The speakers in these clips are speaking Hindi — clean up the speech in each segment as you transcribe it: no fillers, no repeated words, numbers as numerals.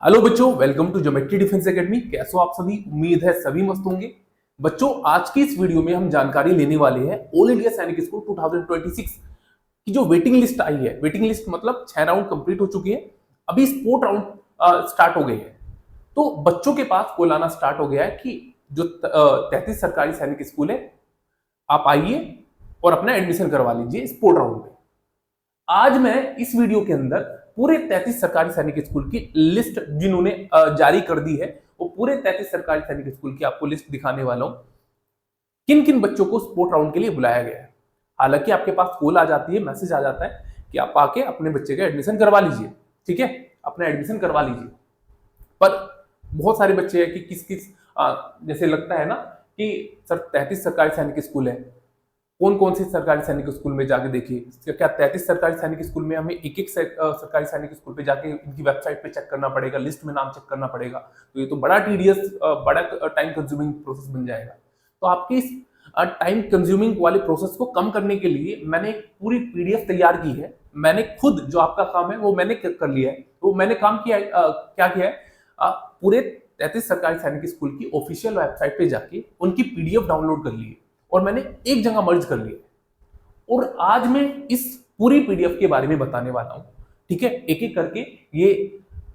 हेलो बच्चों, welcome to geometry defence academy. कैसे हो आप सभी? उम्मीद है सभी मस्त होंगे। बच्चों, आज की इस वीडियो में हम जानकारी लेने वाले हैं ऑल इंडिया सैनिक स्कूल 2026 की जो वेटिंग लिस्ट आई है। वेटिंग लिस्ट मतलब 6 राउंड कंप्लीट हो चुकी है, अभी स्पोर्ट राउंड स्टार्ट हो गए हैं। तो बच्चों के पास कॉल आना स्टार्ट हो गया है कि जो 33 सरकारी सैनिक स्कूल है, आप आइए और अपना एडमिशन करवा लीजिए स्पोर्ट राउंड में। आज मैं इस वीडियो के अंदर पूरे 33 सरकारी सैनिक स्कूल की लिस्ट जिन्होंने जारी कर दी है, वो पूरे 33 सरकारी सैनिक स्कूल की आपको लिस्ट दिखाने वाला हूं, किन किन बच्चों को स्पोर्ट राउंड के लिए बुलाया गया है। हालांकि आपके पास कॉल आ जाती है, मैसेज आ जाता है कि आप आके अपने बच्चे का एडमिशन करवा लीजिए, ठीक है, अपना एडमिशन करवा लीजिए। पर बहुत सारे बच्चे हैं कि किस किस जैसे लगता है ना कि सर 33 सरकारी सैनिक स्कूल है, कौन कौन से सरकारी सैनिक स्कूल में जाके देखिए। क्या 33 सरकारी सैनिक स्कूल में हमें एक एक सरकारी सैनिक स्कूल पे जाके इनकी वेबसाइट पे चेक करना पड़ेगा, लिस्ट में नाम चेक करना पड़ेगा? तो ये तो बड़ा टीडियस, बड़ा टाइम कंज्यूमिंग प्रोसेस बन जाएगा। तो आपके इस टाइम कंज्यूमिंग वाले प्रोसेस को कम करने के लिए मैंने एक पूरी पीडीएफ तैयार की है। मैंने खुद जो आपका काम है वो मैंने कर लिया है। तो मैंने काम किया है, क्या किया है, पूरे 33 सरकारी सैनिक स्कूल की ऑफिशियल वेबसाइट पे जाके उनकी पीडीएफ डाउनलोड कर ली है और मैंने एक जगह मर्ज कर लिया। और आज मैं इस पूरी पीडीएफ के बारे में बताने वाला हूं, ठीक है, एक एक करके। ये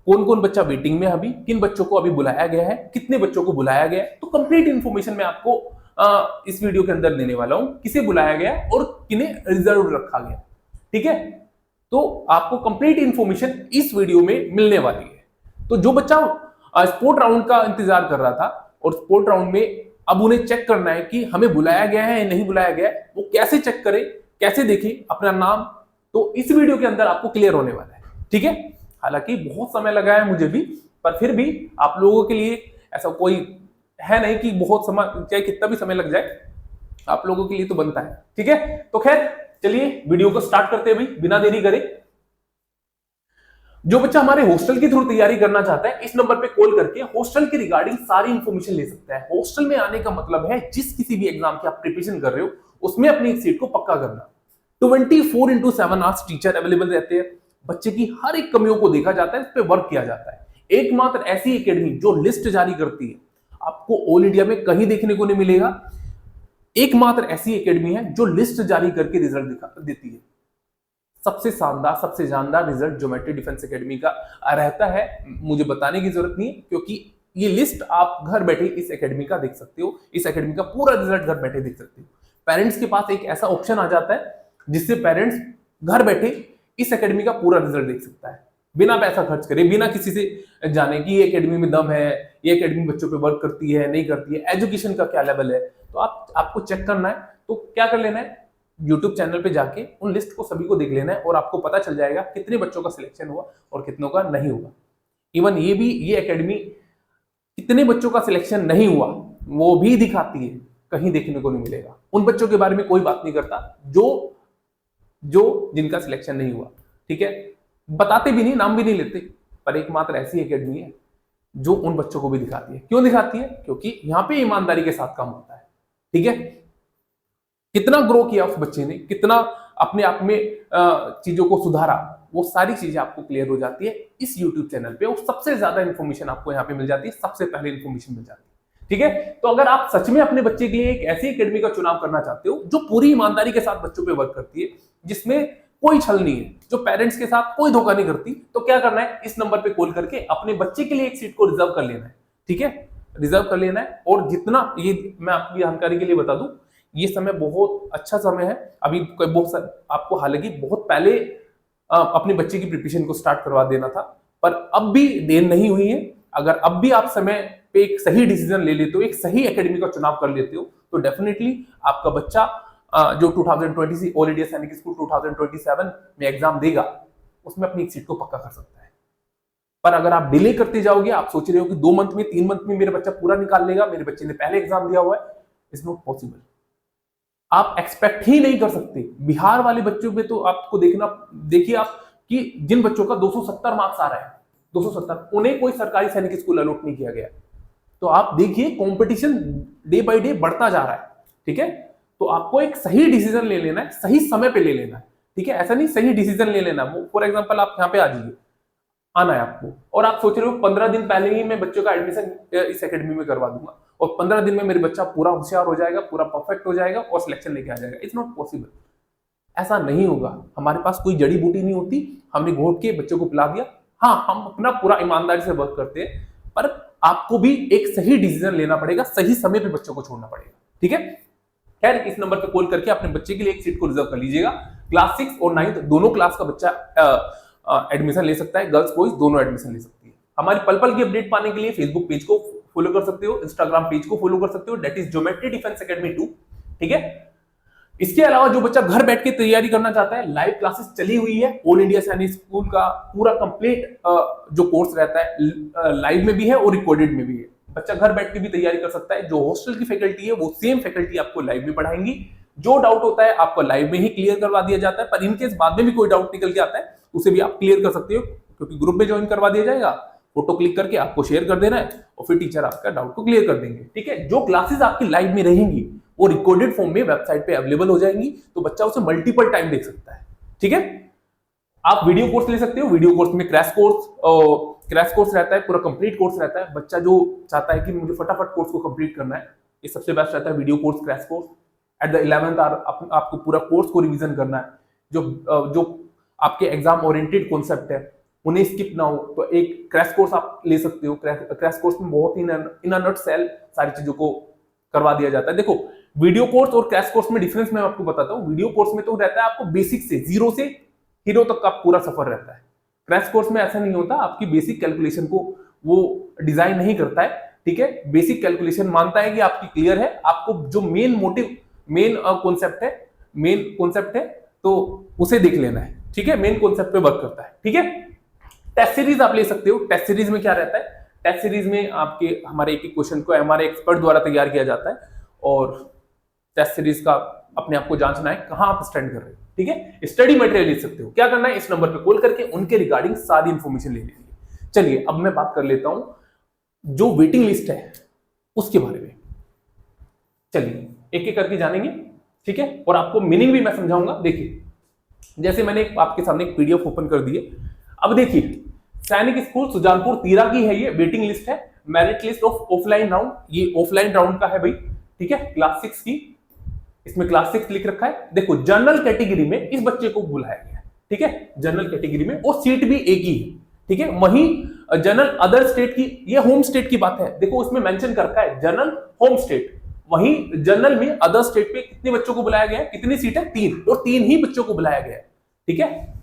कौन कौन बच्चा वेटिंग में, अभी किन बच्चों को अभी बुलाया गया है, कितने बच्चों को बुलाया गया है, तो कंप्लीट इंफॉर्मेशन मैं आपको इस वीडियो के अंदर देने वाला हूं। किसे बुलाया गया और किन्हें रिजर्व रखा गया, ठीक है। तो आपको कंप्लीट इंफॉर्मेशन इस वीडियो में मिलने वाली है। तो जो बच्चा स्पोर्ट राउंड का इंतजार कर रहा था और स्पोर्ट राउंड में अब उन्हें चेक करना है कि हमें बुलाया गया है या नहीं बुलाया गया है, वो कैसे चेक करे, कैसे देखे अपना नाम, तो इस वीडियो के अंदर आपको क्लियर होने वाला है, ठीक है। हालांकि बहुत समय लगा है मुझे भी, पर फिर भी आप लोगों के लिए ऐसा कोई है नहीं कि बहुत समय, चाहे कितना भी समय लग जाए, आप लोगों के लिए तो बनता है, ठीक है। तो खैर चलिए वीडियो को स्टार्ट करते हैं भाई, बिना देरी करे। जो बच्चा हमारे हॉस्टल के थ्रू तैयारी करना चाहता है, इस नंबर पे कॉल करके हॉस्टल की रिगार्डिंग सारी इंफॉर्मेशन ले सकता है। हॉस्टल में आने का मतलब है जिस किसी भी एग्जाम की आप प्रिपरेशन कर रहे हो उसमें अपनी एक सीट को पक्का करना। 24x7 आवर्स टीचर अवेलेबल रहते हैं, बच्चे की हर एक कमियों को देखा जाता है, इस पे वर्क किया जाता है। एकमात्र ऐसी एकेडमी जो लिस्ट जारी करती है, आपको ऑल इंडिया में कहीं देखने को नहीं मिलेगा। एकमात्र ऐसी एकेडमी है जो लिस्ट जारी करके रिजल्ट दिखा देती है। सबसे शानदार, सबसे जानदार रिजल्ट ज्योमेट्री डिफेंस एकेडमी का रहता है, मुझे बताने की जरूरत नहीं है, क्योंकि ये लिस्ट आप घर बैठे इस एकेडमी का देख सकते हो। इस एकेडमी का पूरा रिजल्ट घर बैठे देख सकते हो। पेरेंट्स के पास एक ऐसा ऑप्शन आ जाता है जिससे पेरेंट्स घर बैठे इस एकेडमी का पूरा रिजल्ट देख सकता है, बिना पैसा खर्च करे, बिना किसी से जाने कि ये एकेडमी में दम है, ये एकेडमी बच्चों पे वर्क करती है नहीं करती है, एजुकेशन का क्या लेवल है। तो आपको चेक करना है तो क्या कर लेना है, यूट्यूब चैनल पे जाके उन लिस्ट को सभी को देख लेना है और आपको पता चल जाएगा कितने बच्चों का सिलेक्शन हुआ और कितनों का नहीं हुआ। इवन ये एकेडमी कितने बच्चों का सिलेक्शन नहीं हुआ वो भी दिखाती है, कहीं देखने को नहीं मिलेगा। उन बच्चों के बारे में कोई बात नहीं करता जो जिनका सिलेक्शन नहीं हुआ, ठीक है, बताते भी नहीं, नाम भी नहीं लेते। पर एकमात्र ऐसी एकेडमी है जो उन बच्चों को भी दिखाती है। क्यों दिखाती है? क्योंकि यहां पे ईमानदारी के साथ काम होता है, ठीक है। कितना ग्रो किया उस बच्चे ने, कितना अपने आप में चीजों को सुधारा, वो सारी चीजें आपको क्लियर हो जाती है इस YouTube चैनल पे। और सबसे ज्यादा इंफॉर्मेशन आपको यहाँ पे मिल जाती है, सबसे पहले इंफॉर्मेशन मिल जाती है, ठीक है। तो अगर आप सच में अपने बच्चे के लिए एक ऐसी एकेडमी का चुनाव करना चाहते हो जो पूरी ईमानदारी के साथ बच्चों पे वर्क करती है, जिसमें कोई छल नहीं है, जो पेरेंट्स के साथ कोई धोखा नहीं करती, तो क्या करना है, इस नंबर पे कॉल करके अपने बच्चे के लिए एक सीट को रिजर्व कर लेना है, ठीक है, रिजर्व कर लेना है। और जितना, ये मैं आपकी जानकारी के लिए बता दूं, ये समय बहुत अच्छा समय है। अभी आपको हालांकि बहुत पहले अपने बच्चे की प्रिपरेशन को स्टार्ट करवा देना था, पर अब भी देर नहीं हुई है। अगर अब भी आप समय पे एक सही डिसीजन ले लेते हो, एक सही एकेडमी का चुनाव कर लेते हो, तो डेफिनेटली आपका बच्चा जो 2020 ऑल इंडिया सैनिक स्कूल 2027 में एग्जाम देगा, उसमें अपनी एक सीट को पक्का कर सकता है। पर अगर आप डिले करते जाओगे, आप सोच रहे हो कि 2 मंथ में, 3 मंथ में मेरा बच्चा पूरा निकाल लेगा, मेरे बच्चे ने पहले एग्जाम दिया हुआ है, इट्स नॉट पॉसिबल। आप एक्सपेक्ट ही नहीं कर सकते। बिहार वाले बच्चों पे तो आपको देखिए आप कि जिन बच्चों का 270 मार्क्स आ रहा है, 270, उन्हें कोई सरकारी सैनिक स्कूल अलॉट नहीं किया गया। तो आप देखिए कंपटीशन डे बाय डे बढ़ता जा रहा है, ठीक है। तो आपको एक सही डिसीजन ले लेना है, सही समय पे ले लेना है, ठीक है। ऐसा नहीं सही डिसीजन ले लेना। फॉर एग्जांपल आप यहाँ पे आ जाइए, आना है आपको। और आप सोच रहे हो 15 दिन पहले ही मैं बच्चों का एडमिशन इस एकेडमी में करवा दूंगा और 15 दिन में मेरे बच्चा पूरा होशियार हो जाएगा, पूरा परफेक्ट हो जाएगा और सिलेक्शन लेके आ जाएगा। इट्स नॉट पॉसिबल, ऐसा नहीं होगा। हमारे पास कोई जड़ी बूटी नहीं होती, हमने घोट के बच्चों को पिला दिया। हाँ, हम अपना पूरा ईमानदारी से वर्क करते हैं, पर आपको भी एक सही डिसीजन लेना पड़ेगा, सही समय पे बच्चों को छोड़ना पड़ेगा। ठीक है, खैर इस नंबर पे कॉल करके अपने बच्चे के लिए एक सीट को रिजर्व कर लीजिएगा। क्लास 6 और 9 दोनों क्लास का बच्चा एडमिशन ले सकता है, गर्ल्स बॉयज दोनों एडमिशन ले सकती है। हमारी पल पल की अपडेट पाने के लिए फेसबुक पेज को फॉलो कर सकते हो, इंस्टाग्राम पेज को फॉलो कर सकते हो, that is geometry defence academy 2। ठीक है, इसके अलावा जो बच्चा घर बैठ के तैयारी करना चाहता है, लाइव क्लासेस चली हुई है। ऑल इंडिया सैनिक स्कूल का पूरा कंप्लीट जो कोर्स रहता है लाइव में भी है और रिकॉर्डेड में भी है। बच्चा घर बैठ के भी तैयारी कर सकता है। जो हॉस्टल की फैकल्टी है वो सेम फैकल्टी आपको लाइव में पढ़ाएंगी। जो डाउट होता है आपको लाइव में ही क्लियर करवा दिया जाता है, पर इनकेस बाद में भी कोई डाउट निकल के आता है उसे भी आप क्लियर कर सकते हो, क्योंकि ग्रुप में ज्वाइन करवा दिया जाएगा। फोटो क्लिक करके आपको शेयर कर देना है और फिर टीचर आपका डाउट को क्लियर कर देंगे। ठीक है, जो क्लासेस आपकी लाइव में रहेंगी वो रिकॉर्डेड फॉर्म में वेबसाइट पे अवेलेबल हो जाएंगी, तो बच्चा उसे मल्टीपल टाइम देख सकता है। ठीक है, आप वीडियो कोर्स ले सकते हो। वीडियो कोर्स में क्रैश कोर्स रहता है, पूरा कंप्लीट कोर्स रहता है। बच्चा जो चाहता है कि मुझे फटाफट कोर्स को कंप्लीट करना है, ये सबसे बेस्ट रहता है video course, crash course. At the 11th hour आपको पूरा कोर्स को रिवीजन करना है। जो आपके एग्जाम ओरिएंटेड कॉन्सेप्ट है उन्हें स्किप ना हो, तो एक क्रैश कोर्स आप ले सकते हो। क्रैश कोर्स में बहुत ही इन अ नट सेल सारी चीजों को करवा दिया जाता है। देखो, वीडियो कोर्स और क्रैश कोर्स में डिफरेंस मैं आपको बताता हूँ। वीडियो कोर्स में तो रहता है आपको बेसिक से, जीरो से हीरो तक का पूरा सफर रहता है। क्रैश कोर्स में ऐसा नहीं होता, आपकी बेसिक कैलकुलेशन को वो डिजाइन नहीं करता है। ठीक है, बेसिक कैलकुलेशन मानता है कि आपकी क्लियर है, आपको जो मेन कॉन्सेप्ट है तो उसे देख लेना है। ठीक है, मेन कॉन्सेप्ट पे वर्क करता है। ठीक है, टेस्ट सीरीज आप ले सकते हो। टेस्ट सीरीज में क्या रहता है, टेस्ट सीरीज में आपके हमारे एक क्वेश्चन को हमारे एक्सपर्ट द्वारा तैयार किया जाता है और टेस्ट सीरीज का अपने आप को जांचना है कहां आप स्टैंड कर रहे हो। ठीक है, स्टडी मटेरियल ले सकते हो। क्या करना है, इस नंबर पे कॉल करके उनके रिगार्डिंग सारी इंफॉर्मेशन ले लीजिए। चलिए अब मैं बात कर लेता हूं जो वेटिंग लिस्ट है उसके बारे में। चलिए एक एक करके जानेंगे। ठीक है, और आपको मीनिंग भी मैं समझाऊंगा। देखिए, जैसे मैंने आपके सामने एक पीडीएफ ओपन कर दी है। अब देखिए, सैनिक स्कूल सुजानपुर तीरा की है ये वेटिंग लिस्ट है। Merit list of offline round, ये ऑफलाइन राउंड का है भाई। ठीक है, क्लास 6 की, इसमें क्लास 6 लिख रखा है। देखो, जनरल कैटेगरी में इस बच्चे को बुलाया गया है। ठीक है, जनरल कैटेगरी में, और सीट भी एक ही है। ठीक है, वहीं जनरल अदर स्टेट की, ये होम स्टेट की बात है। देखो उसमें मेंशन कर रखा है जनरल होम स्टेट। वहीं जनरल में अदर स्टेट पे कितने बच्चों को बुलाया गया है, कितनी सीट है, 3, और 3 ही बच्चों को बुलाया गया है। ठीक है,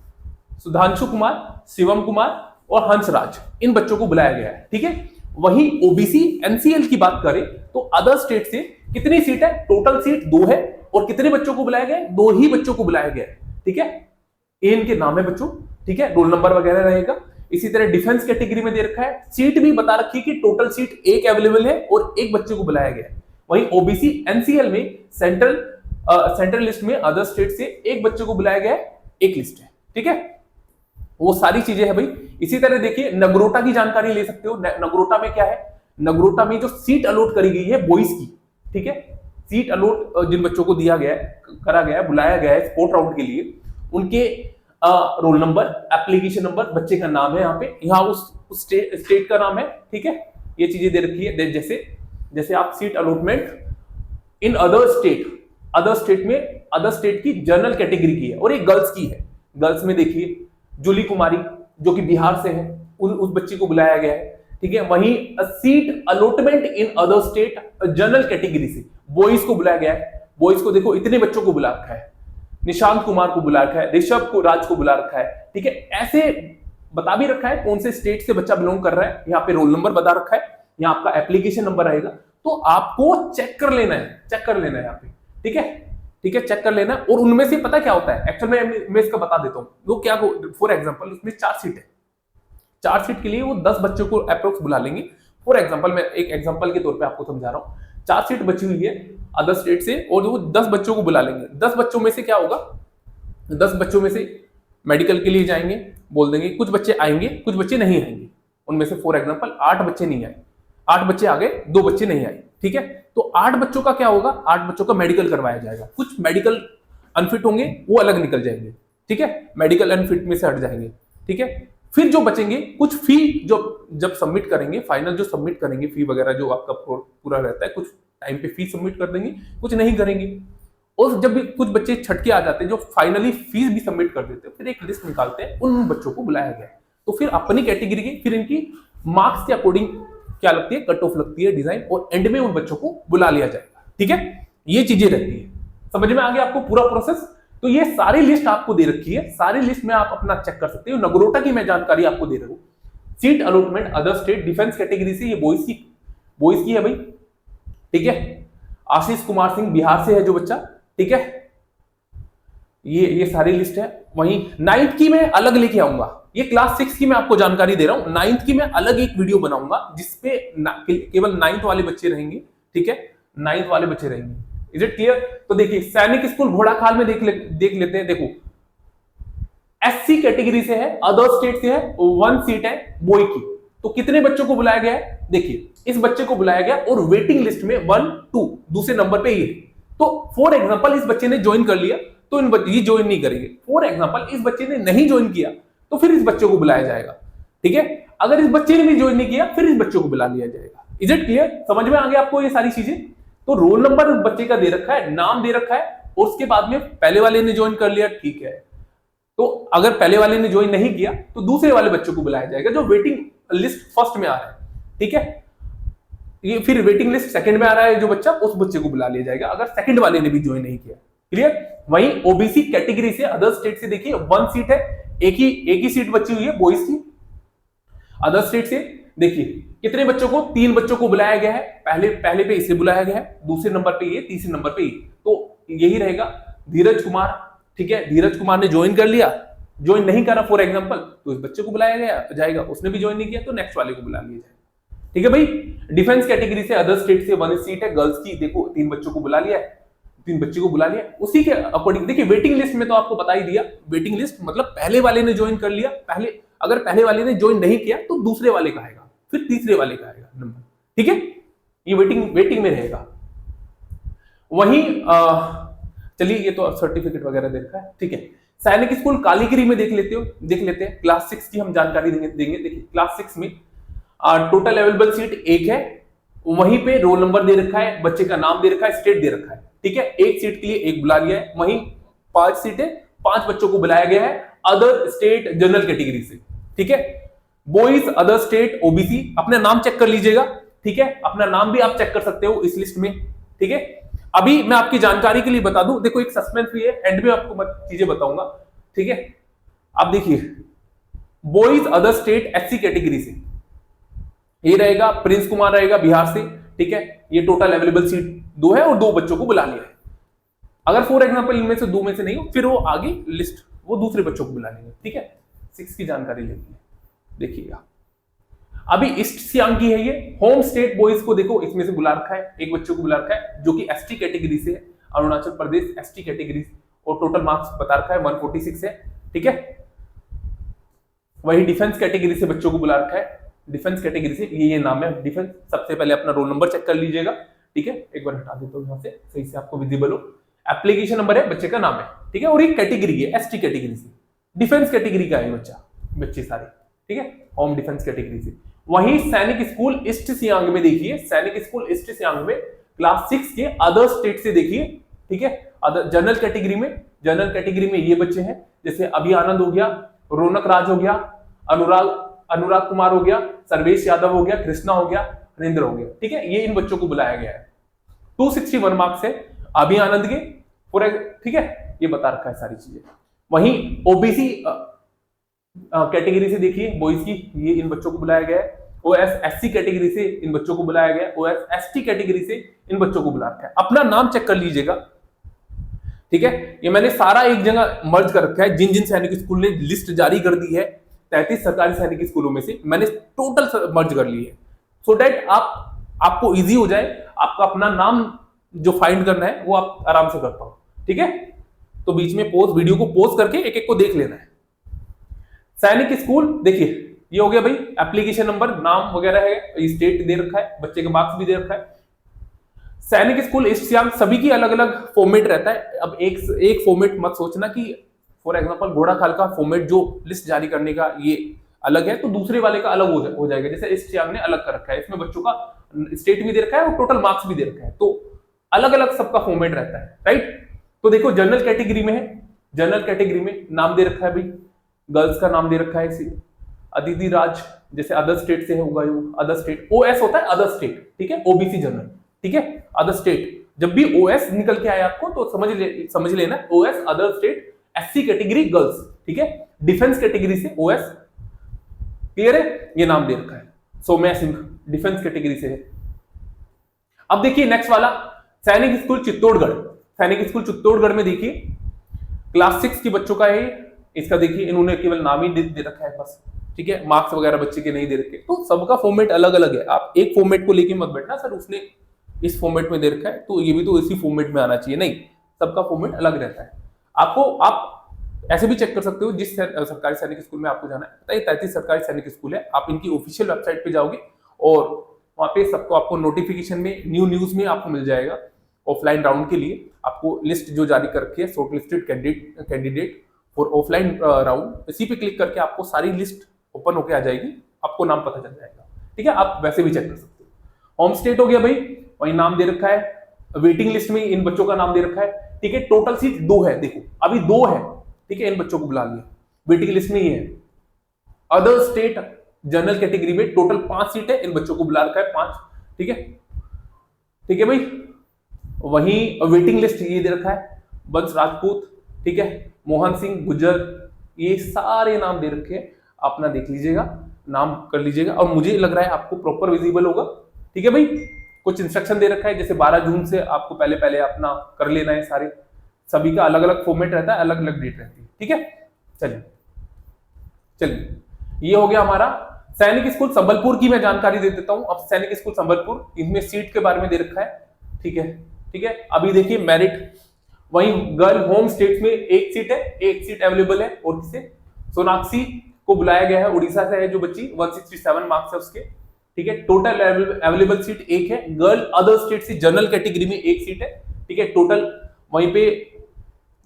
सुधांशु कुमार, शिवम कुमार और हंसराज, इन बच्चों को बुलाया गया है। ठीक है, वहीं ओबीसी एनसीएल की बात करें तो अदर स्टेट से कितनी सीट है, टोटल सीट 2 है, और कितने बच्चों को बुलाया गया, 2 ही बच्चों को बुलाया गया है। ठीक है, ये इनके नाम है बच्चों। ठीक है, रोल नंबर वगैरह रहेगा। इसी तरह डिफेंस कैटेगरी में दे रखा है, सीट भी बता रखी है कि टोटल सीट 1 अवेलेबल है और 1 बच्चे को बुलाया गया है। वहीं ओबीसी एनसीएल में सेंट्रल लिस्ट में अदर स्टेट से 1 बच्चे को बुलाया गया है, 1 लिस्ट है। ठीक है, वो सारी चीजें है भाई। इसी तरह देखिए, नगरोटा की जानकारी ले सकते हो। नगरोटा में क्या है, नगरोटा में जो सीट अलॉट करी गई है बॉयज की। ठीक है, सीट अलॉट जिन बच्चों को दिया गया है, करा गया है, बुलाया गया है स्पोर्ट राउंड के लिए, उनके रोल नंबर, एप्लीकेशन नंबर, बच्चे का नाम है यहाँ उस स्टेट का नाम है। ठीक है, ये चीजें दे रखी है। जैसे आप seat allotment in other state की जनरल कैटेगरी की है और एक गर्ल्स की है। गर्ल्स में देखिए जूली कुमारी जो कि बिहार से है, उस बच्ची को बुलाया गया है। ठीक है, वहीं seat allotment in other state general category से बॉयज को बुलाया गया है। बॉयज को देखो इतने बच्चों को बुला रखा है, निशांत कुमार को बुला रखा है, ऋषभ को राज को बुला रखा है। ठीक है, ऐसे बता भी रखा है कौन से स्टेट से बच्चा बिलोंग कर रहा है। यहाँ पे रोल नंबर बता रखा है, यहाँ आपका एप्लीकेशन नंबर आएगा, तो आपको चेक कर लेना है यहाँ पे। ठीक है, चेक कर लेना। और उनमें से पता क्या होता है, एक्चुअल में मैं इसका बता देता हूँ। वो क्या, फॉर एग्जांपल उसमें 4 सीट है, 4 सीट के लिए वो 10 बच्चों को अप्रोक्स बुला लेंगे। फॉर एग्जांपल, मैं एक एग्जांपल के तौर पे आपको समझा रहा हूँ। 4 सीट बची हुई है अदर स्टेट से और वो 10 बच्चों को बुला लेंगे। 10 बच्चों में से क्या होगा, 10 बच्चों में से मेडिकल के लिए जाएंगे, बोल देंगे कुछ बच्चे आएंगे, कुछ बच्चे नहीं आएंगे। उनमें से फॉर एग्जांपल 8 बच्चे नहीं आए, 8 बच्चे आ गए, 2 बच्चे नहीं आए। ठीक है, तो 8 बच्चों का क्या होगा, 8 बच्चों का मेडिकल करवाया जाएगा। कुछ मेडिकल अनफिट होंगे, वो अलग निकल जाएंगे। ठीक है, मेडिकल अनफिट में से हट जाएंगे। ठीक है, फिर जो बचेंगे कुछ फी जो जब सबमिट करेंगे, फाइनल जो सबमिट करेंगे फी वगैरह जो आपका पूरा रहता है, कुछ टाइम पे फी सबमिट कर देंगे, कुछ नहीं करेंगे। और जब भी कुछ बच्चे छटके आ जाते हैं जो फाइनली फीस भी सबमिट कर देते हैं, फिर एक लिस्ट निकालते हैं, उन बच्चों को बुलाया गया है। तो फिर अपनी कैटेगरी की फिर इनकी मार्क्स के अकॉर्डिंग क्या लगती है, कट ऑफ लगती है, डिजाइन, और एंड में उन बच्चों को बुला लिया जाएगा। ठीक है, ये चीजें रहती है। समझ में आ गया आपको पूरा प्रोसेस? तो ये सारी लिस्ट आपको दे रखी है, सारी लिस्ट में आप अपना चेक कर सकते हो। नगरोटा की मैं जानकारी आपको दे रहा हूं। Seat allotment other state defence category से, ये बॉयज की है भाई। ठीक है, आशीष कुमार सिंह बिहार से है जो बच्चा। ठीक है, ये सारी लिस्ट है। वहीं 9th की मैं अलग लेके आऊंगा, ये क्लास 6 की मैं आपको जानकारी दे रहा हूं। 9th की मैं अलग एक वीडियो बनाऊंगा जिसपे केवल 9th वाले बच्चे रहेंगे। ठीक है, 9th वाले बच्चे रहेंगे। Is it clear? तो देखिए, सैनिक स्कूल घोड़ाखाल में देख लेते हैं। देखो, एससी कैटेगरी से है, अदर स्टेट से है, 1 सीट है बॉय की। तो कितने बच्चों को बुलाया गया है? देखिए, इस बच्चे को बुलाया गया और वेटिंग लिस्ट में 1 2 दूसरे नंबर पे ये। तो फॉर एग्जांपल इस बच्चे ने ज्वाइन कर लिया तो ये ज्वाइन नहीं करेंगे। फॉर एग्जांपल इस बच्चे ने नहीं ज्वाइन किया तो फिर इस बच्चे को बुलाया जाएगा। ठीक है, अगर इस बच्चे ने भी ज्वाइन नहीं किया फिर इस बच्चे को बुला लिया जाएगा। Is it clear? समझ में आ गया आपको ये सारी चीजें? तो रोल नंबर बच्चे का दे रखा है, नाम दे रखा है, और उसके बाद में पहले वाले ने ज्वाइन कर लिया, ठीक है। तो अगर पहले वाले ने ज्वाइन नहीं किया तो दूसरे वाले बच्चों को बुलाया जाएगा जो वेटिंग लिस्ट फर्स्ट में आ रहा है। ठीक है, ये फिर वेटिंग लिस्ट सेकंड में आ रहा है जो बच्चा, उस बच्चे को बुला लिया जाएगा अगर सेकंड वाले ने भी ज्वाइन नहीं किया। क्लियर? वहीं ओबीसी कैटेगरी से, अदर स्टेट से, देखिए 1 सीट है, एक ही सीट बची हुई है बॉयज की। अदर स्टेट से देखिए कितने बच्चों को, 3 बच्चों को बुलाया गया है। पहले पे इसे बुलाया गया है, दूसरे नंबर पे ये, तीसरे नंबर पे ये। तो यही रहेगा धीरज कुमार। ठीक है, धीरज कुमार ने ज्वाइन कर लिया, ज्वाइन नहीं करा फॉर एग्जांपल तो इस बच्चे को बुलाया जाएगा, उसने भी ज्वाइन नहीं किया तो नेक्स्ट वाले को बुला लिया जाएगा। ठीक है भाई। डिफेंस कैटेगरी से, अदर स्टेट से 1 सीट है गर्ल्स की। देखो 3 बच्चों को बुला लिया है, 3 बच्चे को बुला लिया। उसी के अकॉर्डिंग देखिए, वेटिंग लिस्ट में तो आपको बता ही दिया। वेटिंग लिस्ट मतलब पहले वाले ने ज्वाइन कर लिया, अगर पहले वाले ने ज्वाइन नहीं किया तो दूसरे वाले का आएगा, फिर तीसरे वाले का आएगा नंबर। ठीक है, ये वेटिंग में रहेगा। वहीं चलिए, ये तो सर्टिफिकेट वगैरह देखा है। ठीक है, सैनिक स्कूल कालीगिरी में देख लेते हैं। क्लास 6 की हम जानकारी देंगे। देखिए क्लास 6 में टोटल अवेलेबल सीट 1 है, वहीं पे रोल नंबर दे रखा है, बच्चे का नाम दे रखा है, स्टेट दे रखा है। ठीक है, 1 सीट के लिए 1 बुला लिया है। वहीं 5 सीटें, 5 बच्चों को बुलाया गया है अदर स्टेट जनरल कैटेगरी से। ठीक है, बॉयज अदर स्टेट ओबीसी। अपना नाम चेक कर लीजिएगा। ठीक है, अपना नाम भी आप चेक कर सकते हो इस लिस्ट में। ठीक है, अभी मैं आपकी जानकारी के लिए बता दूं, देखो एक सस्पेंस भी है, एंड में आपको मैं चीजें बताऊंगा। ठीक है, आप देखिए boys other state SC category से ये रहेगा, प्रिंस कुमार रहेगा बिहार से। ठीक है, ये टोटल अवेलेबल सीट 2 है और 2 बच्चों को बुला लिया है। अगर फॉर एग्जांपल इनमें से 2 में से नहीं हो फिर वो आगे लिस्ट वो दूसरे बच्चों को बुला लेंगे। ठीक है, 6 की जानकारी लेनी है। देखिएगा अभी ईस्ट सियांग की है ये। होम स्टेट बॉयज को देखो इसमें से बुला रखा है, एक बच्चों को बुला रखा है जो कि एसटी कैटेगरी से है, अरुणाचल प्रदेश एसटी कैटेगरी, और टोटल मार्क्स बता रखा है 146 है। ठीक है, वही डिफेंस कैटेगरी से बच्चों को बुला रखा है। डिफेंस कैटेगरी से ये नाम है डिफेंस। सबसे पहले अपना रोल नंबर चेक कर लीजिएगा। ठीक है, एक बार हटा देता हूं यहां से, सही से आपको विजिबल हो। एप्लीकेशन नंबर है, बच्चे का नाम है। ठीक है, और ये कैटेगरी है एसटी कैटेगरी से, डिफेंस कैटेगरी का है बच्चे सारे। ठीक है, होम डिफेंस कैटेगरी से। वहीं सैनिक स्कूल ईस्ट सियांग में देखिए, सैनिक स्कूल ईस्ट सियांग में क्लास 6 के अदर स्टेट से देखिए। ठीक है, अदर जनरल कैटेगरी में ये बच्चे हैं, जैसे अभी आनंद हो गया, रौनक राज हो गया, अनुराग कुमार हो गया, सर्वेश यादव हो गया, कृष्णा हो गया, हरिंद्र हो गया। ठीक है, ये इन बच्चों को बुलाया गया है। 261 मार्क्स है अभी आनंद के पूरे। ठीक है, ये बता रखा है सारी चीजें। वहीं ओबीसी कैटेगरी से देखिए बॉयज की, ये इन बच्चों को बुलाया गया है। ओएस एससी कैटेगरी से इन बच्चों को बुलाया गया है। ओएस एसटी कैटेगरी से इन बच्चों को बुला रखा है। अपना नाम चेक कर लीजिएगा। ठीक है, ये मैंने सारा एक जगह मर्ज कर रखा है। जिन सैनिक स्कूल ने लिस्ट जारी कर दी है 33 सरकारी सैनिक स्कूलों में से मैंने टोटल मर्ज कर ली है, सो दैट आपको इजी हो जाए, आपका अपना नाम जो फाइंड करना है वो आप आराम से कर पाओ। ठीक है, तो बीच में वीडियो को पॉज करके एक एक को देख लेना है। सैनिक स्कूल देखिए, ये हो गया भाई, एप्लीकेशन नंबर, नाम वगैरह है, स्टेट दे रखा है, बच्चे का मार्क्स भी दे रखा है। सैनिक स्कूल ईस्ट सियांग सभी की अलग अलग फॉर्मेट रहता है। अब एक फॉर्मेट मत सोचना कि फॉर एग्जांपल घोड़ाखाल का फॉर्मेट जो लिस्ट जारी करने का ये अलग है तो दूसरे वाले का अलग हो जाएगा। जैसे इस चियांग ने अलग कर रखा है, इसमें बच्चों का स्टेट भी दे रखा है और टोटल मार्क्स भी दे रखा है, तो अलग अलग सबका फॉर्मेट रहता है, राइट। तो देखो जनरल कैटेगरी में है, जनरल कैटेगरी में नाम दे रखा है भाई, गर्ल्स का नाम दे रखा है इसी अदिति राज, जैसे अदर स्टेट से है होगा, अदर स्टेट, ओएस होता है अदर स्टेट, ठीक है, ओबीसी जनरल, ठीक है, अदर स्टेट। जब भी ओएस निकल के आए आपको तो समझ लेना OS other state, SC category girls, ठीक है, डिफेंस कैटेगरी से ओएस, क्लियर है, ये नाम दे रखा है। सौम्या सिंह डिफेंस कैटेगरी से है। अब देखिए नेक्स्ट वाला सैनिक स्कूल चित्तौड़गढ़, सैनिक स्कूल चित्तौड़गढ़ में देखिए क्लास 6 के बच्चों का है, इसका देखिए इन्होंने केवल नाम ही दे रखा है बस, ठीक है, मार्क्स वगैरह बच्चे के नहीं दे रखे, तो सबका फॉर्मेट अलग अलग है। आप एक फॉर्मेट को लेके मत बैठना सर उसने इस फॉर्मेट में दे रखा है तो ये भी तो इसी फॉर्मेट में आना चाहिए, नहीं, सबका फॉर्मेट अलग रहता है। आपको आप ऐसे भी चेक कर सकते हो, जिस सरकारी सैनिक स्कूल में आपको जाना है, पता है 33 सरकारी सैनिक स्कूल है, आप इनकी ऑफिशियल वेबसाइट पे जाओगे और वहां पे सबको आपको नोटिफिकेशन में न्यूज में आपको मिल जाएगा। ऑफलाइन राउंड के लिए आपको लिस्ट जो जारी कर रखी है, shortlisted candidate for offline round, इसी पे क्लिक करके आपको सारी लिस्ट ओपन होके आ जाएगी, आपको नाम पता चल जाएगा, ठीक है, आप वैसे भी चेक कर सकते हो। होम स्टेट हो गया भाई, वही नाम दे रखा है, वेटिंग लिस्ट में इन बच्चों का नाम दे रखा है, ठीक है, टोटल सीट 2 है, देखो अभी 2 है, ठीक है, इन बच्चों को बुला लिया, वेटिंग लिस्ट में ही है। अदर स्टेट जनरल कैटेगरी में टोटल 5 सीट है, इन बच्चों को बुला रखा है 5, ठीक है, ठीक है भाई। वहीं वेटिंग लिस्ट ये दे रखा है, बंस राजपूत, ठीक है, मोहन सिंह गुज्जर, ये सारे नाम दे रखे हैं, अपना देख लीजिएगा, नाम कर लीजिएगा, और मुझे लग रहा है आपको प्रॉपर विजिबल होगा, ठीक है भाई। कुछ इंस्ट्रक्शन दे रखा है, जैसे 12 जून से आपको पहले अपना कर लेना है, सारे सभी का अलग अलग फॉर्मेट रहता है, अलग अलग डेट रहती है, ठीक है। चलिए ये हो गया हमारा सैनिक स्कूल संबलपुर की मैं जानकारी दे देता हूं। अब सैनिक स्कूल संबलपुर, इसमें सीट के बारे में दे रखा है, ठीक है, ठीक है। अभी देखिए मेरिट, वहीं गर्ल होम स्टेट में 1 सीट है, 1 सीट अवेलेबल है, और किसे, सोनाक्षी को बुलाया गया है, उड़ीसा से है जो बच्ची, 167 मार्क्स है उसके, ठीक है। टोटल अवेलेबल सीट 1 है, गर्ल अदर स्टेट से जनरल कैटेगरी में 1 सीट है, ठीक है, टोटल। वहीं पे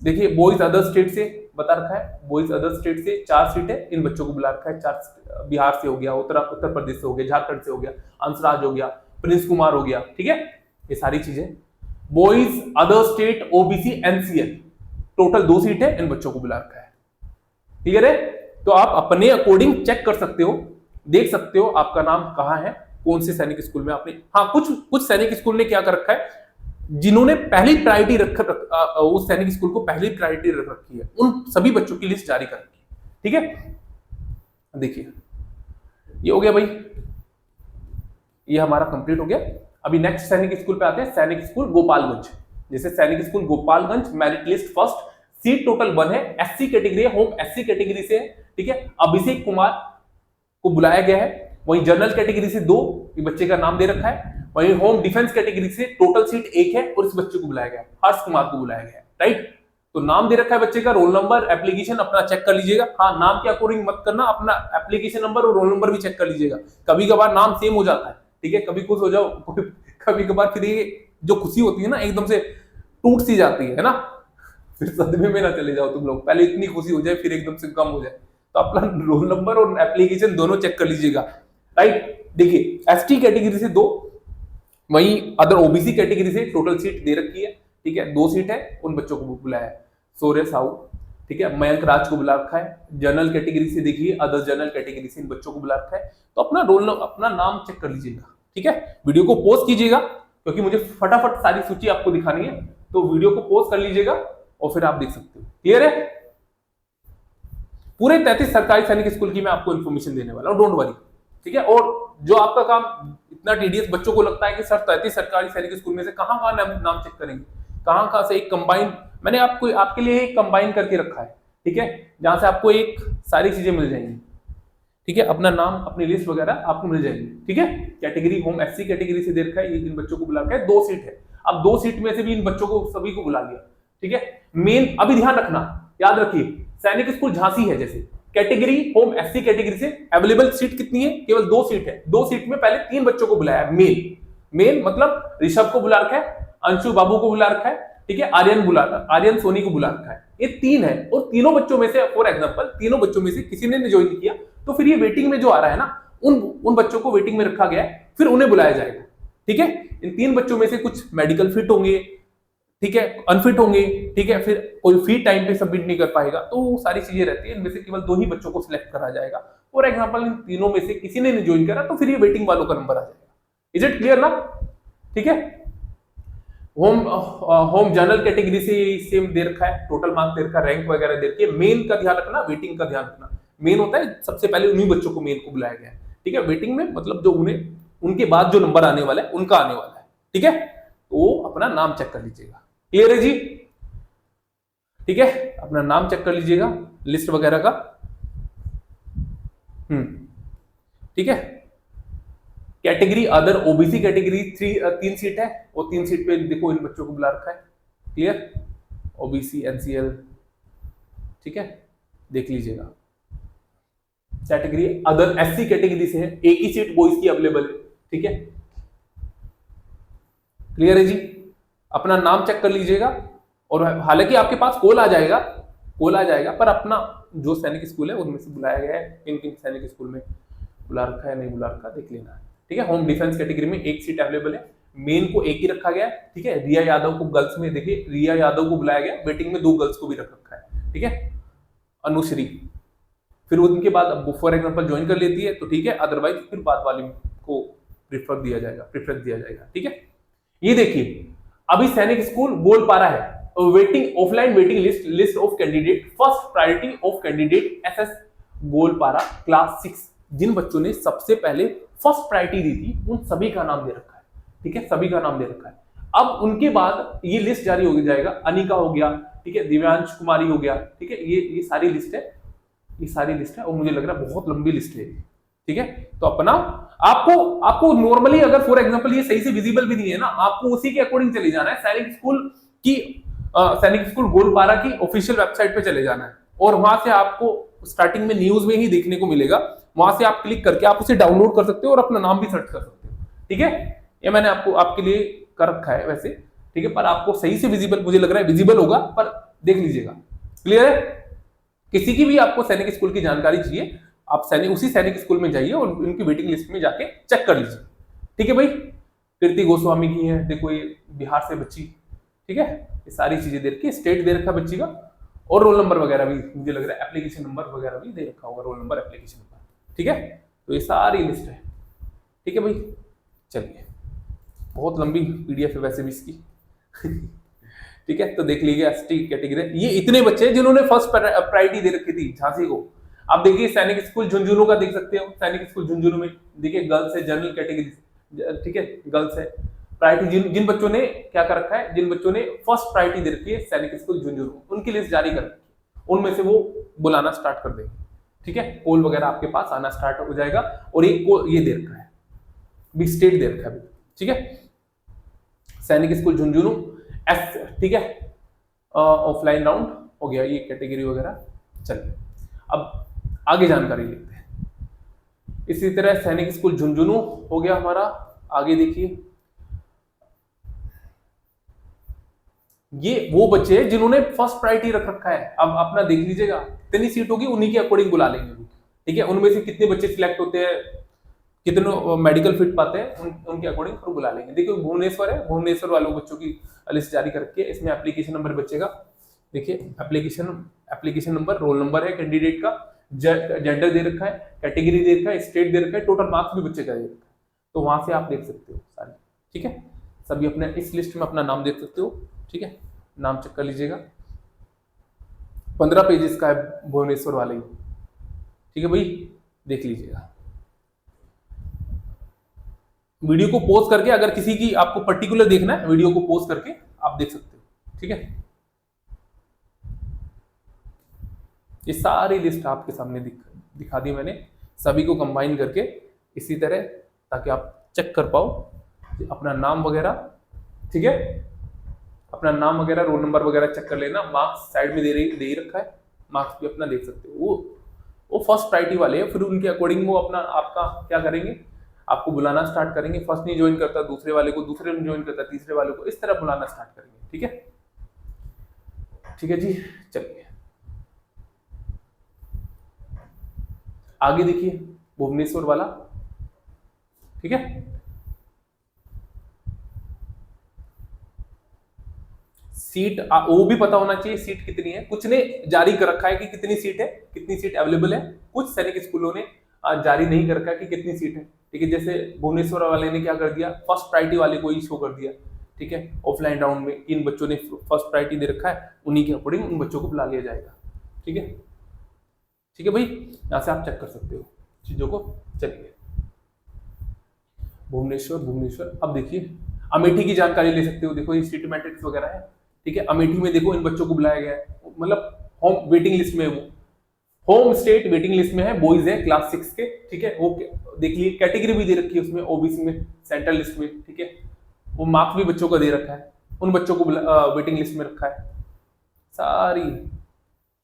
देखिए बॉयज अदर स्टेट से बता रखा है, बॉयज अदर स्टेट से 4 सीट है, इन बच्चों को बुला रखा है, 4 बिहार से हो गया, उत्तर प्रदेश से हो गया, झारखंड से हो गया, अंशराज हो गया, प्रिंस कुमार हो गया, ठीक है, ये सारी चीजें। Boys other state OBC NCL total 2 seat है, इन बच्चों को बुला रखा है, क्लियर है। तो आप अपने अकॉर्डिंग चेक कर सकते हो, देख सकते हो आपका नाम कहाँ है, कौन से सैनिक स्कूल में आपने, हाँ कुछ सैनिक स्कूल ने क्या कर रखा है, जिन्होंने पहली प्रायोरिटी उस सैनिक स्कूल को पहली प्रायोरिटी रख रखी है, उन सभी बच्चों की लिस्ट जारी कर रखी है, ठीक है। देखिए ये हो गया भाई, ये हमारा कंप्लीट हो गया। अभी नेक्स्ट सैनिक स्कूल पे आते हैं, सैनिक स्कूल गोपालगंज। जैसे सैनिक school Gopalganj, merit list first, seat total 1 है, एससी कैटेगरी है, होम एससी कैटेगरी से है, ठीक है। अभिषेक कुमार को बुलाया गया है, वहीं जनरल कैटेगरी से 2 बच्चे का नाम दे रखा है, वहीं होम डिफेंस कैटेगरी से टोटल सीट 1 है, और इस बच्चे को बुलाया गया है, हर्ष कुमार को बुलाया गया है, राइट। तो नाम दे रखा है बच्चे का, रोल नंबर, एप्लीकेशन अपना चेक कर लीजिएगा, हाँ नाम के अकॉर्डिंग मत करना, अपना एप्लीकेशन नंबर और रोल नंबर भी चेक कर लीजिएगा, कभी कभार नाम सेम हो जाता है, ठीक है, कभी खुश हो जाओ, कभी कभार फिर ये जो खुशी होती है ना एकदम से टूट सी जाती है ना, फिर सदमे में ना चले जाओ तुम लोग, पहले इतनी खुशी हो जाए फिर एकदम से कम हो जाए, तो अपना रोल नंबर और एप्लीकेशन दोनों चेक कर लीजिएगा, राइट। देखिए एसटी कैटेगरी से 2, वहीं अदर ओबीसी कैटेगरी से टोटल सीट दे रखी है, ठीक है, 2 सीट है, उन बच्चों को बुलाया है, सौर्य साहू, ठीक है, मयंक राज को बुला रखा है, जनरल कैटेगरी से देखिए अदर जनरल कैटेगरी से इन बच्चों को बुला रखा है। तो अपना नाम चेक कर लीजिएगा, ठीक है। वीडियो को पॉज कीजिएगा क्योंकि मुझे फटाफट सारी सूची आपको दिखानी है, तो वीडियो को पॉज कर लीजिएगा और फिर आप देख सकते हो, क्लियर है। पूरे 33 सरकारी सैनिक स्कूल की मैं आपको इन्फॉर्मेशन देने वाला हूं, डोंट वरी, ठीक है। और जो आपका काम इतना टीडियस बच्चों को लगता है कि सर 33 सरकारी सैनिक स्कूल में से कहां नाम चेक करेंगे, कहां से एक कंबाइन, मैंने आपके लिए एक कंबाइन करके रखा है, ठीक है, जहां से आपको एक सारी चीजें मिल जाएंगी, ठीक है, अपना नाम, अपनी लिस्ट वगैरह आपको मिल जाएगी, ठीक है। कैटेगरी होम एससी कैटेगरी से दे रखा है, इन बच्चों को बुला रखा है, 2 सीट है, अब 2 सीट में से भी इन बच्चों को सभी को बुला लिया, ठीक है। मेन अभी ध्यान रखना, याद रखिए सैनिक स्कूल झांसी है, जैसे कैटेगरी होम एससी कैटेगरी से अवेलेबल सीट कितनी है, केवल 2 सीट है, 2 सीट में पहले 3 बच्चों को बुलाया है, मेल मतलब ऋषभ को बुला रखा है, अंशु बाबू को बुला रखा है, ठीक है, आर्यन सोनी को बुला रखा है, ये 3 है, और तीनों बच्चों में से फॉर एग्जांपल तीनों बच्चों में से किसी ने ज्वाइन किया तो फिर ये वेटिंग में जो आ रहा है ना, उन बच्चों को वेटिंग में रखा गया है, फिर उन्हें बुलाया जाएगा। ठीक है, इन 3 बच्चों में से कुछ मेडिकल फिट होंगे, ठीक है, अनफिट होंगे, ठीक है, फिर कोई फी टाइम पे सबमिट नहीं कर पाएगा, तो सारी चीजें रहती है। इनमें से केवल 2 ही बच्चों को सिलेक्ट करा जाएगा। फॉर एग्जांपल इन तीनों में से किसी ने नहीं ज्वाइन करा, तो फिर ये वेटिंग वालों का नंबर आ जाएगा। इज इट क्लियर ना? ठीक है, होम जनरल कैटेगरी से सेम दे रखा है, टोटल मार्क्स दे रखा है, रैंक वगैरह दे रखी है। मेन का ध्यान रखना, वेटिंग का ध्यान रखना। मेन होता है सबसे पहले उन्हीं बच्चों को मेन को बुलाया गया है। ठीक है, वेटिंग में मतलब जो उन्हें उनके बाद जो नंबर आने वाला है उनका आने वाला है। ठीक है, तो अपना नाम चेक कर लीजिएगा। क्लियर है जी? ठीक है, अपना नाम चेक कर लीजिएगा लिस्ट वगैरह का। ठीक है, category other OBC category 3 seat है, और 3 सीट पे देखो इन बच्चों को बुला रखा है। क्लियर? ओबीसी एनसीएल, ठीक है, देख लीजिएगा। कैटेगरी अदर एससी कैटेगरी से है, एक ही सीट बॉयज की अवेलेबल है। ठीक है, क्लियर है जी? अपना नाम चेक कर लीजिएगा, और हालांकि आपके पास कॉल आ जाएगा, पर अपना जो सैनिक स्कूल है उनमें से बुलाया गया है, किन किन सैनिक स्कूल में बुला रखा है, नहीं बुला रखा, देख लेना है। ठीक है, होम डिफेंस कैटेगरी में 1 सीट अवेलेबल है, मेन को 1 ही रखा गया है। ठीक है, रिया यादव को गर्ल्स में, देखिए रिया यादव को बुलाया गया, वेटिंग में 2 गर्ल्स को भी रख रखा है। ठीक है, अनुश्री, फिर उनके बाद अब फॉर एग्जांपल ज्वाइन कर लेती है तो ठीक है, अदरवाइज फिर बाद वाले को प्रेफरेंस दिया जाएगा। ठीक है, ये देखिए अभी सैनिक स्कूल गोलपारा है, waiting offline waiting list of candidate, first priority of candidate SS Goalpara class 6। जिन बच्चों ने सबसे पहले फर्स्ट प्रायोरिटी दी थी उन सभी का नाम दे रखा है। ठीक है, सभी का नाम दे रखा है। अब उनके बाद ये लिस्ट जारी हो जाएगा, अनिका हो गया, ठीक है, दिव्यांश कुमारी हो गया। ठीक है, ये सारी लिस्ट है, और मुझे लग रहा है बहुत लंबी लिस्ट है। ठीक है, तो अपना आपको नॉर्मली अगर फॉर एग्जांपल ये सही से विजिबल भी नहीं है ना, आपको उसी के अकॉर्डिंग चले जाना है। सैनिक स्कूल गोलपारा की ऑफिशियल वेबसाइट पे चले जाना है, और वहां से आपको स्टार्टिंग में न्यूज में ही देखने को मिलेगा। वहां से आप क्लिक करके आप उसे डाउनलोड कर सकते हो और अपना नाम भी सर्च कर सकते हो। ठीक है, ये मैंने आपके लिए कर रखा है वैसे। ठीक है, पर आपको सही से विजिबल, मुझे लग रहा है विजिबल होगा, पर देख लीजिएगा। क्लियर है? किसी की भी आपको सैनिक स्कूल की जानकारी चाहिए, आप उसी सैनिक स्कूल में जाइए और उनकी वेटिंग लिस्ट में जाके चेक कर लीजिए। ठीक है भाई, कीर्ति गोस्वामी की है, देखो ये बिहार से बच्ची। ठीक है, ये सारी चीजें दे रखी है, स्टेट दे रखा बच्ची का, और रोल नंबर वगैरह भी मुझे लग रहा है, एप्लीकेशन नंबर वगैरह भी दे रखा होगा, रोल नंबर, एप्लीकेशन नंबर। ठीक है, तो ये सारी लिस्ट है। ठीक है भाई, चलिए, बहुत लंबी पीडीएफ है वैसे भी इसकी। ठीक है, तो देख लीजिए एसटी कैटेगरी, ये इतने बच्चे जिन्होंने फर्स्ट प्रायोरिटी दे रखी थी झांसी को। आप देखिए सैनिक स्कूल झुंझुनू का देख सकते हो, सैनिक स्कूल झुंझुनू में देखिए गर्ल्स है, जनरल कैटेगरी। ठीक है, गर्ल्स है प्रायोरिटी। जिन बच्चों ने क्या कर रखा है, जिन बच्चों ने फर्स्ट प्रायोरिटी दे रखी है सैनिक स्कूल झुंझुनू, उनकी लिस्ट जारी कर रखी है, उनमें से वो बुलाना स्टार्ट कर देंगे। ठीक है, कॉल वगैरह आपके पास आना स्टार्ट हो जाएगा, और ये दे रखा है, बिग स्टेट दे रखा है। ठीक है, सैनिक स्कूल झुंझुनू एस। ठीक है, ऑफलाइन राउंड हो गया, ये कैटेगरी वगैरह। चलिए अब आगे जानकारी लेते हैं। इसी तरह सैनिक स्कूल झुंझुनू हो गया हमारा। आगे देखिए, ये वो बच्चे हैं जिन्होंने फर्स्ट प्रायोरिटी रख रखा है। अब अपना देख लीजिएगा, कितनी सीट होगी उन्हीं के अकॉर्डिंग बुला लेंगे। ठीक है, उनमें से कितने बच्चे सिलेक्ट होते हैं, कितने मेडिकल फिट पाते हैं, उनके अकॉर्डिंग फिर बुला लेंगे। देखिए भुवनेश्वर है, भुवनेश्वर वालों बच्चों की लिस्ट जारी करके इसमें एप्लीकेशन नंबर बचेगा। देखिए एप्लीकेशन नंबर, रोल नंबर है कैंडिडेट का, जेंडर दे रखा है, कैटेगरी दे रखा है, स्टेट दे रखा है, टोटल मार्क्स भी बच्चे का दे रखा है। तो वहां से आप देख सकते हो सारे। ठीक है, सभी अपने इस लिस्ट में अपना नाम देख सकते हो। ठीक है, नाम चेक कर लीजिएगा। 15 पेजेस का है भुवनेश्वर वाले ही। ठीक है भाई, देख लीजिएगा। वीडियो को पॉज करके, अगर किसी की आपको पर्टिकुलर देखना है, वीडियो को पॉज करके आप देख सकते हो। ठीक है, ये सारी लिस्ट आपके सामने दिखा दी मैंने, सभी को कंबाइन करके इसी तरह, ताकि आप चेक कर पाओ अपना नाम वगैरह। ठीक है, अपना नाम वगैरह, रोल नंबर वगैरह चेक कर लेना। मार्क्स साइड में दे ही रखा है, मार्क्स भी अपना देख सकते हो। वो फर्स्ट प्रायोरिटी वाले हैं, फिर उनके अकॉर्डिंग वो अपना आपका क्या करेंगे, आपको बुलाना स्टार्ट करेंगे। फर्स्ट नहीं ज्वाइन करता दूसरे वाले को, दूसरे नहीं ज्वाइन करता तीसरे वाले को, इस तरह बुलाना स्टार्ट करेंगे। ठीक है, ठीक है जी, चलिए आगे देखिए भुवनेश्वर वाला, ठीक है। सीट वो भी पता होना चाहिए सीट कितनी है। कुछ ने जारी कर रखा है कि कितनी सीट है, कितनी सीट अवेलेबल है। कुछ सैनिक स्कूलों ने जारी नहीं कर रखा है कि कितनी सीट है, ठीक है। जैसे भुवनेश्वर वाले ने क्या कर दिया, फर्स्ट प्रायोरिटी वाले को ही शो कर दिया, ठीक है। ऑफलाइन राउंड में इन बच्चों ने फर्स्ट प्रायोरिटी दे रखा है, उन्हीं के अकॉर्डिंग उन बच्चों को बुला लिया जाएगा, ठीक है। ठीक है भाई, यहां से आप चेक कर सकते हो चीजों को। चलिए भुवनेश्वर, भुवनेश्वर, अब देखिए अमेठी की जानकारी ले सकते हो। देखो ये स्टेट मैट्रिक्स वगैरह है, ठीक है। अमेठी में देखो इन बच्चों को बुलाया गया है, मतलब होम वेटिंग लिस्ट में, वो होम स्टेट वेटिंग लिस्ट में है, बॉयज है क्लास 6 के, ठीक है। वो देख लीजिए कैटेगरी भी दे रखी है उसमें, ओबीसी में, सेंट्रल लिस्ट में, ठीक है। वो मार्क्स भी बच्चों का दे रखा है, उन बच्चों को वेटिंग लिस्ट में रखा है। सारी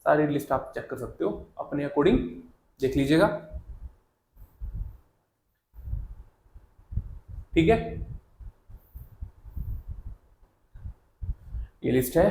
सारी लिस्ट आप चेक कर सकते हो अपने अकॉर्डिंग, देख लीजिएगा, ठीक है। ये लिस्ट है,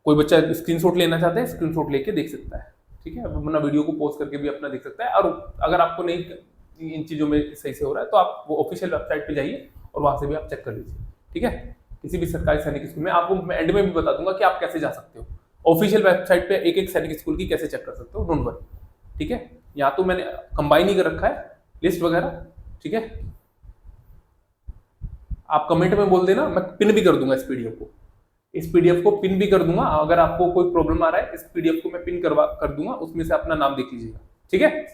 कोई बच्चा स्क्रीनशॉट लेना चाहता है स्क्रीनशॉट लेके देख सकता है, ठीक है। अपना वीडियो को पॉज करके भी अपना देख सकता है। और अगर आपको नहीं इन चीजों में सही से हो रहा है तो आप वो ऑफिशियल वेबसाइट पे जाइए और वहां से भी आप चेक कर लीजिए, ठीक है। किसी भी सरकारी सैनिक स्कूल में आपको मैं एंड में भी बता दूंगा कि आप कैसे जा सकते हो ऑफिशियल वेबसाइट पे, एक एक सैनिक स्कूल की कैसे चेक कर सकते हो, डोंट वरी, ठीक है। यहाँ तो मैंने कंबाइन ही कर रखा है लिस्ट वगैरह, ठीक है। आप कमेंट में बोल देना, मैं पिन भी कर दूंगा इस पीडीएफ को, इस पीडीएफ को पिन भी कर दूंगा। अगर आपको कोई प्रॉब्लम आ रहा है, इस पीडीएफ को मैं पिन कर दूंगा, उसमें से अपना नाम देख लीजिएगा, ठीक है।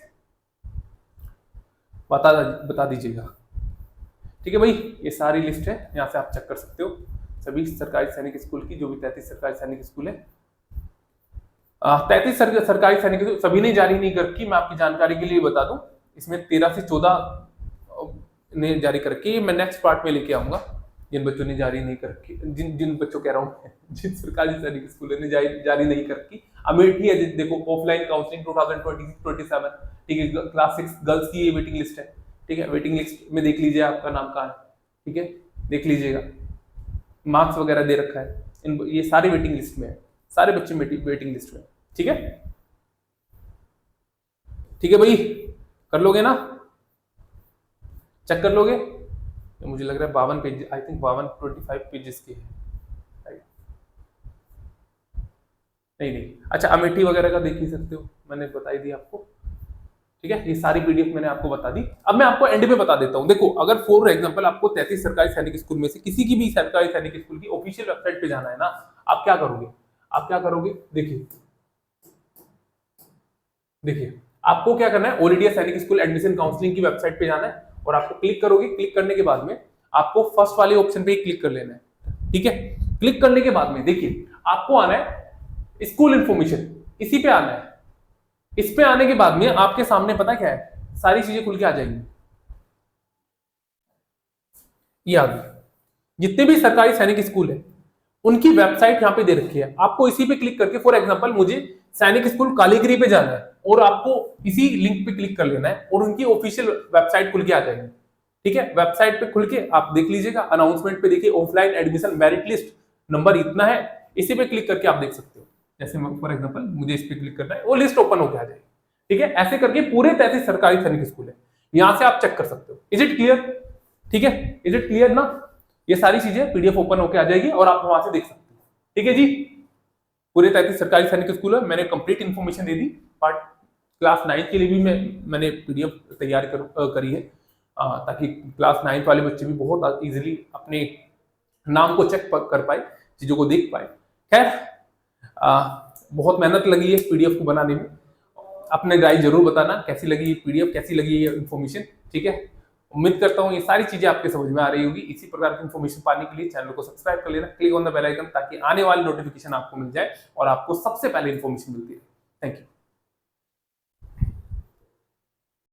बता दीजिएगा, ठीक है भाई। ये सारी लिस्ट है, यहाँ से आप चेक कर सकते हो सभी सरकारी सैनिक स्कूल की, जो भी 33 सरकारी सैनिक स्कूल है। 33 सरकारी सैनिक स्कूल सभी ने जारी नहीं कर रखी, मैं आपकी जानकारी के लिए बता दूं। इसमें 13 से 14 ने जारी करके, मैं नेक्स्ट पार्ट में लेके आऊंगा। जिन बच्चों ने जारी नहीं कर रखी, जिन बच्चों कह रहा हूँ जिन सरकारी सैनिक स्कूलों ने जारी नहीं कर रखी। अमेठी है, देखो ऑफलाइन काउंसलिंग 2026-27, ठीक है। क्लास 6 गर्ल्स की ये वेटिंग लिस्ट है, ठीक है। वेटिंग लिस्ट में देख लीजिए आपका नाम कहाँ है, ठीक है, देख लीजिएगा। मार्क्स वगैरह दे रखा है, ये सारे वेटिंग लिस्ट में है, सारे बच्चे वेटिंग लिस्ट में, ठीक है। ठीक है भाई, कर लोगे ना, चेक कर लोगे। मुझे लग रहा है 52 पेज, आई थिंक 25 पेजेस की है, नहीं। अच्छा अमेठी वगैरह का देख ही सकते हो, मैंने बताई दी आपको, ठीक है। ये सारी पीडीएफ मैंने आपको बता दी। अब मैं आपको एंड में बता देता हूं। देखो अगर फॉर एग्जांपल आपको 33 सरकारी सैनिक स्कूल में से किसी की भी सरकारी सैनिक स्कूल की ऑफिशियल वेबसाइट पे जाना है ना, आप क्या करोगे, देखिए आपको क्या करना है, ऑल इंडिया सैनिक स्कूल एडमिशन काउंसलिंग की वेबसाइट पे जाना है और आपको क्लिक करोगे। क्लिक करने के बाद में आपको फर्स्ट वाले ऑप्शन पे क्लिक कर लेना है, ठीक है। क्लिक करने के बाद में देखिए आपको आना है स्कूल इंफॉर्मेशन, इसी पे आना है। इस पे आने के बाद में आपके सामने पता क्या है, सारी चीजें खुल के आ जाएंगी। ये आ गई, जितने भी सरकारी सैनिक स्कूल है उनकी वेबसाइट यहाँ पे दे रखी है। आपको इसी पे क्लिक करके, फॉर एग्जांपल मुझे सैनिक स्कूल कालीगिरी पे जाना है और आपको इसी लिंक पे क्लिक कर लेना है और उनकी ऑफिशियल वेबसाइट खुल के आ जाएगी, ठीक है। वेबसाइट पे खुल के आप देख लीजिएगा, अनाउंसमेंट पे देखिए offline admission merit list number इतना है, इसी पे क्लिक करके आप देख सकते हो। जैसे फॉर एग्जांपल मुझे इस पे क्लिक करना है, वो लिस्ट ओपन होकर आ जाएगी, ठीक है। ऐसे करके पूरे 33 सरकारी सैनिक स्कूल है, यहां से आप चेक कर सकते हो। इज इट क्लियर, ठीक है, इज इट क्लियर ना। ये सारी चीजें पीडीएफ ओपन होकर आ जाएगी और आप वहां से देख सकते हो, ठीक है जी। पूरे 33 सरकारी सैनिक स्कूल है, मैंने कंप्लीट इन्फॉर्मेशन दे दी। पार्ट क्लास 9 के लिए भी मैंने पीडीएफ तैयार करी है, ताकि क्लास 9 वाले बच्चे भी बहुत इजीली अपने नाम को चेक कर पाए, चीजों को देख पाए। खैर बहुत मेहनत लगी है पीडीएफ को बनाने में। अपने राय जरूर बताना, कैसी लगी ये पीडीएफ, कैसी लगी ये इन्फॉर्मेशन, ठीक है। उम्मीद करता हूँ ये सारी चीजें आपके समझ में आ रही होगी। इसी प्रकार की इन्फॉर्मेशन पाने के लिए चैनल को सब्सक्राइब कर लेना, click on the bell icon, ताकि आने वाली नोटिफिकेशन आपको मिल जाए और आपको सबसे पहले इन्फॉर्मेशन मिलती है। Thank you.